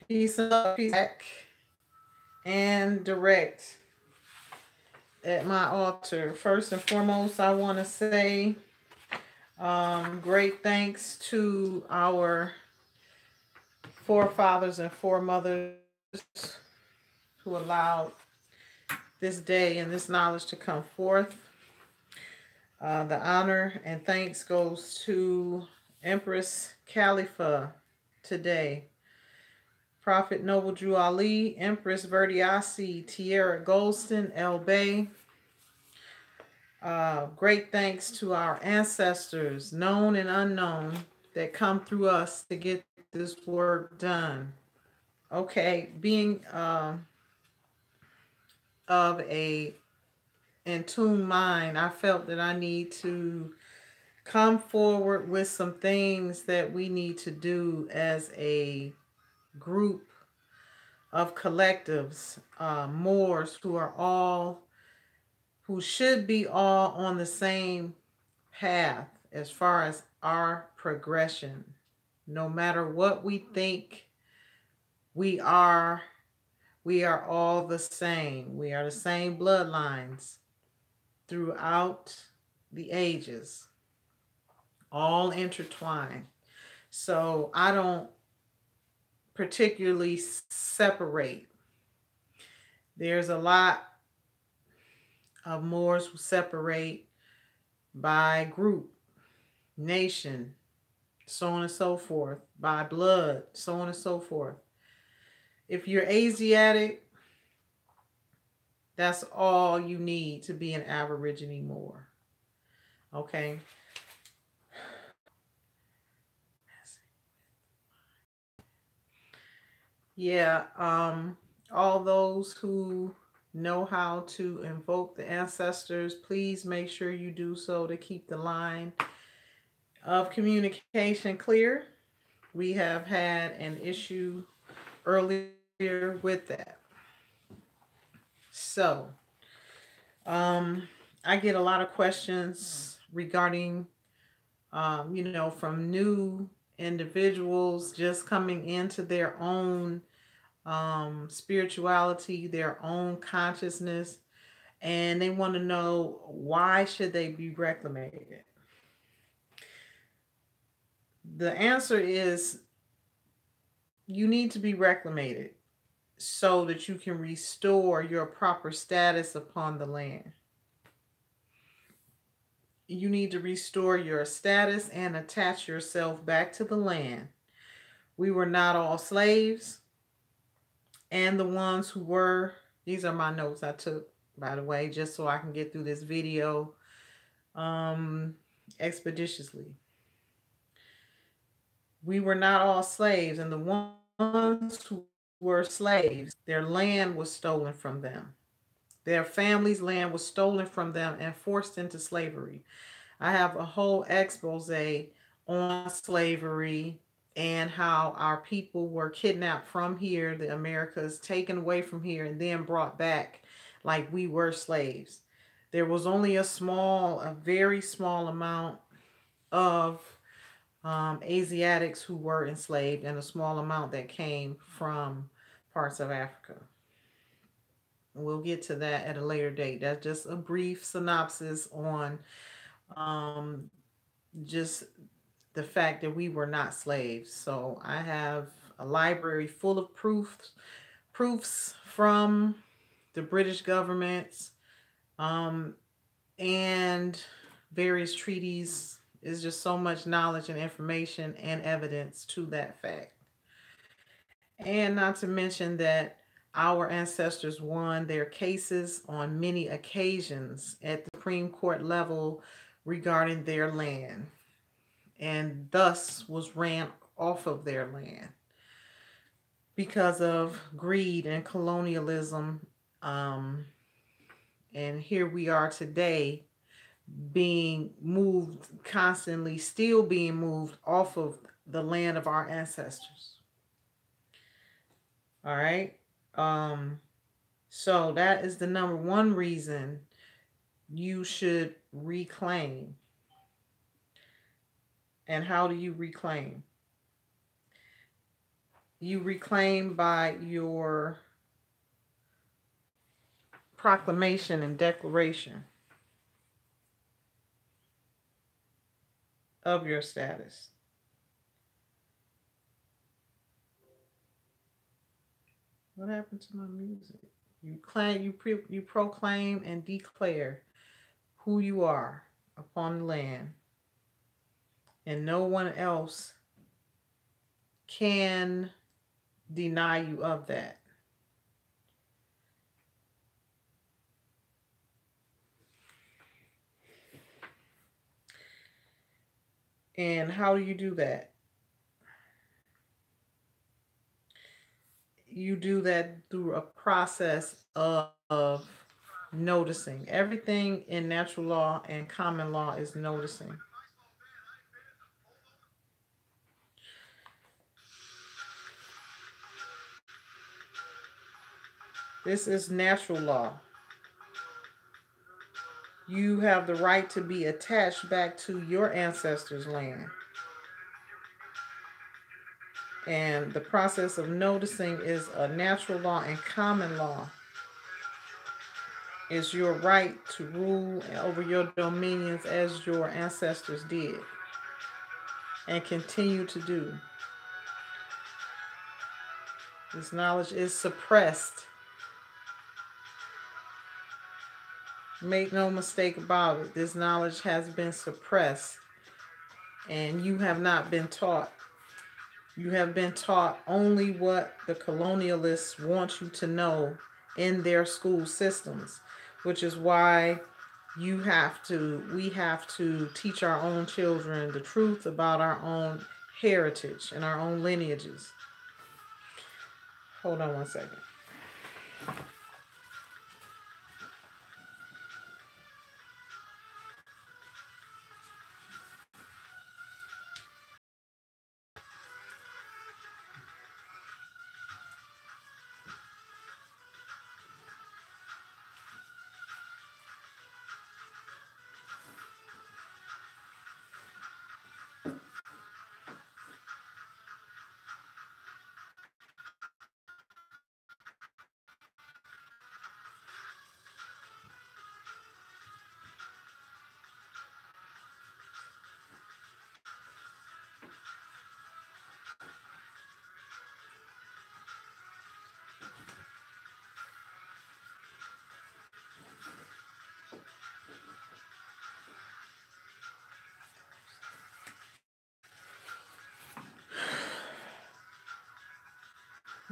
Peace up, peace back, and direct at my altar. First and foremost, I want to say great thanks to our forefathers and foremothers who allowed this day and this knowledge to come forth. The honor and thanks goes to Empress Khalifa today. Prophet Noble Drew Ali, Empress Verdiasi, Tierra Goldston, El Bay. Great thanks to our ancestors, known and unknown, that come through us to get this work done. Okay, being of a in tune mind, I felt that I need to come forward with some things that we need to do as a group of collectives, Moors who should be all on the same path as far as our progression. No matter what we think we are, we are all the same. We are the same bloodlines throughout the ages, all intertwined. So I don't particularly separate. There's a lot of Moors who separate by group, nation, so on and so forth, by blood, so on and so forth. If you're Asiatic, that's all you need to be an Aborigine Moor. Okay. Yeah. All those who know how to invoke the ancestors, please make sure you do so to keep the line of communication clear. We have had an issue earlier with that. So, I get a lot of questions regarding, from new individuals just coming into their own spirituality, their own consciousness, and they want to know why should they be reclamated. The answer is you need to be reclamated so that you can restore your proper status upon the land. You need to restore your status and attach yourself back to the land. We were not all slaves, and the ones who were, these are my notes I took, by the way, just so I can get through this video expeditiously. We were not all slaves, and the ones who were slaves, their land was stolen from them. Their family's land was stolen from them and forced into slavery. I have a whole expose on slavery and how our people were kidnapped from here, the Americas, taken away from here, and then brought back like we were slaves. There was only a very small amount of Asiatics who were enslaved, and a small amount that came from parts of Africa. We'll get to that at a later date. That's just a brief synopsis on um, just the fact that we were not slaves. So I have a library full of proofs from the British governments, um, and various treaties. Is just so much knowledge and information and evidence to that fact. And not to mention that our ancestors won their cases on many occasions at the Supreme Court level regarding their land, and thus was ran off of their land because of greed and colonialism. Um, and here we are today being moved constantly, still being moved off of the land of our ancestors. All right. Um, so that is the number one reason you should reclaim. And how do you reclaim? You reclaim by your proclamation and declaration of your status. What happened to my music? You proclaim and declare who you are upon the land, and no one else can deny you of that. And how do you do that? You do that through a process of noticing. Everything in natural law and common law is noticing. This is natural law. You have the right to be attached back to your ancestors' land. And the process of noticing is a natural law and common law. It's your right to rule over your dominions as your ancestors did and continue to do. This knowledge is suppressed. Make no mistake about it. This knowledge has been suppressed and you have not been taught. You have been taught only what the colonialists want you to know in their school systems, which is why we have to teach our own children the truth about our own heritage and our own lineages. Hold on one second.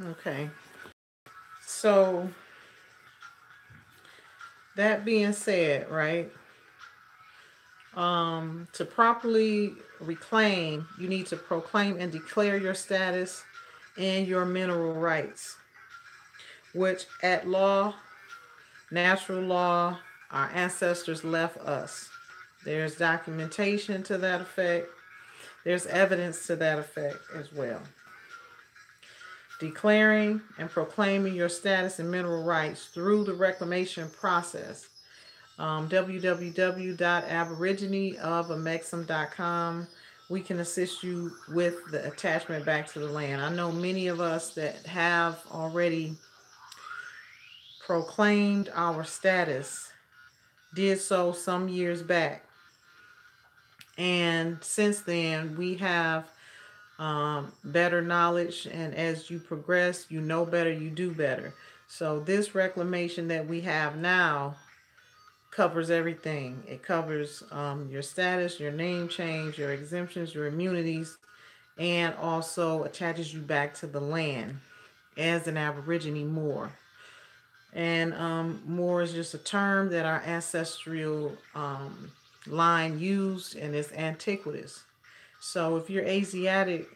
Okay. So, that being said, right? To properly reclaim, you need to proclaim and declare your status and your mineral rights, which at law, natural law, our ancestors left us. There's documentation to that effect. There's evidence to that effect as well. Declaring and proclaiming your status and mineral rights through the reclamation process. www.aborigineofamexham.com. We can assist you with the attachment back to the land. I know many of us that have already proclaimed our status did so some years back. And since then, we have better knowledge. And as you progress, you know better, you do better. So this reclamation that we have now covers everything. It covers your status, your name change, your exemptions, your immunities, and also attaches you back to the land as an Aborigine Moor. And Moor is just a term that our ancestral line used, and it's antiquitous. So if you're Asiatic,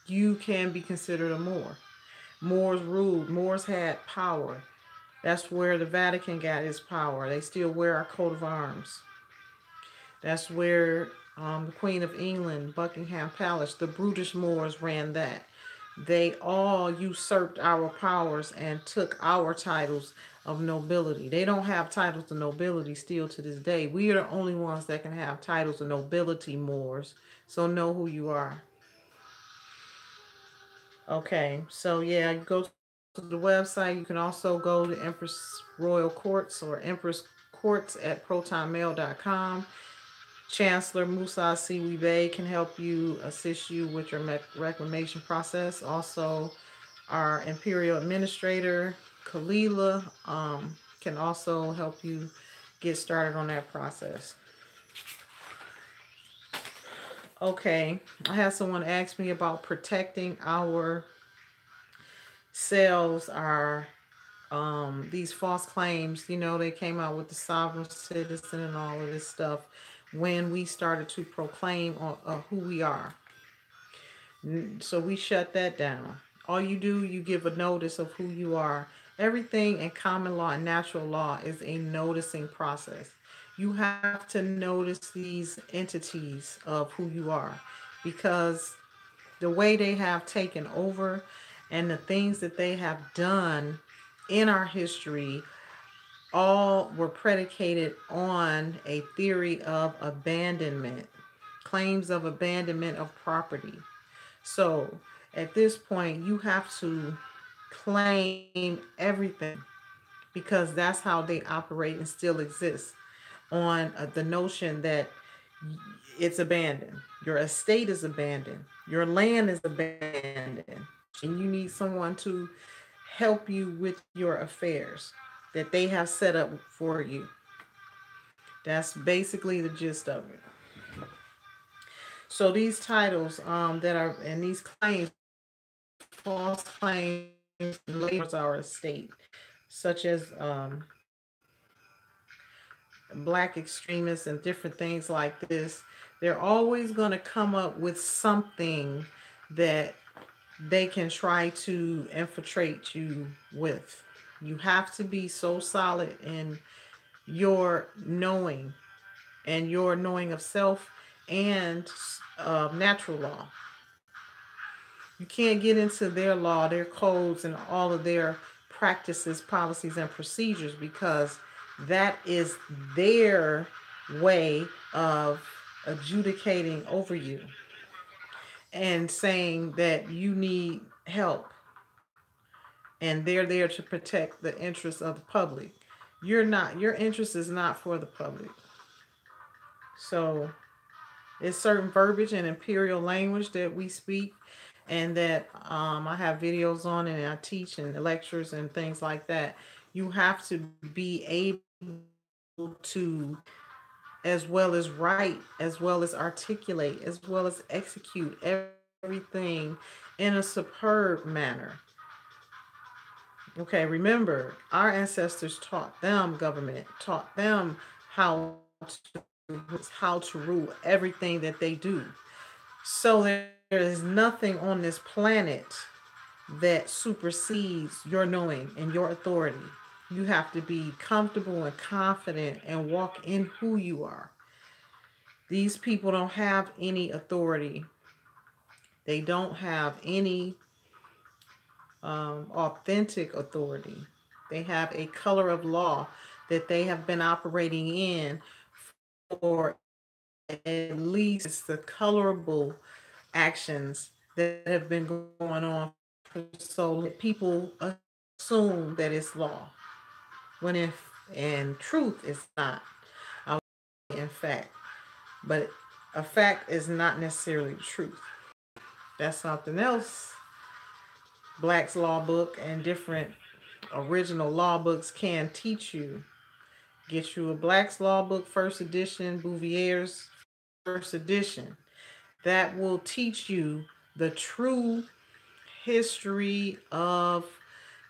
you can be considered a Moor. Moors ruled. Moors had power. That's where the Vatican got its power. They still wear our coat of arms. That's where the Queen of England, Buckingham Palace, the brutish Moors ran that. They all usurped our powers and took our titles of nobility. They don't have titles of nobility still to this day. We are the only ones that can have titles of nobility, Moors. So know who you are. Okay, so yeah, you go to the website. You can also go to Empress Royal Courts or Empress Courts at protonmail.com. Chancellor Musa Siwibe can help you, assist you with your reclamation process. Also, our Imperial Administrator, Kalila, can also help you get started on that process. Okay, I had someone ask me about protecting our selves, our these false claims. They came out with the sovereign citizen and all of this stuff when we started to proclaim who we are. So we shut that down. All you do, you give a notice of who you are. Everything in common law and natural law is a noticing process. You have to notice these entities of who you are, because the way they have taken over and the things that they have done in our history all were predicated on a theory of abandonment, claims of abandonment of property. So at this point, you have to claim everything, because that's how they operate and still exist on the notion that it's abandoned. Your estate is abandoned. Your land is abandoned. And you need someone to help you with your affairs that they have set up for you. That's basically the gist of it. So these titles that are and these claims, false claims, labels our estate, such as black extremists and different things like this. They're always going to come up with something that they can try to infiltrate you with. You have to be so solid in your knowing and your knowing of self and natural law. You can't get into their law, their codes, and all of their practices, policies, and procedures, because that is their way of adjudicating over you and saying that you need help, and they're there to protect the interests of the public. You're not, your interest is not for the public. So it's certain verbiage and imperial language that we speak, and that I have videos on, and I teach in lectures and things like that. You have to be able to, as well as write, as well as articulate, as well as execute everything in a superb manner. Okay, remember, our ancestors taught them government, taught them how to rule everything that they do. So there is nothing on this planet that supersedes your knowing and your authority. You have to be comfortable and confident and walk in who you are. These people don't have any authority. They don't have any authentic authority. They have a color of law that they have been operating in for at least the colorable actions that have been going on for so long. People assume that it's law, when in truth it's not. I would say in fact, but a fact is not necessarily the truth. That's something else. Black's Law Book and different original law books can teach you. Get you a Black's Law Book first edition, Bouvier's first edition. That will teach you the true history of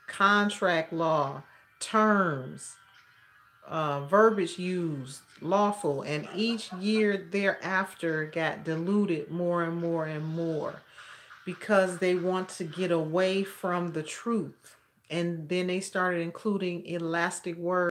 contract law, terms, verbiage used, lawful, and each year thereafter got diluted more and more and more, because they want to get away from the truth. And then they started including elastic words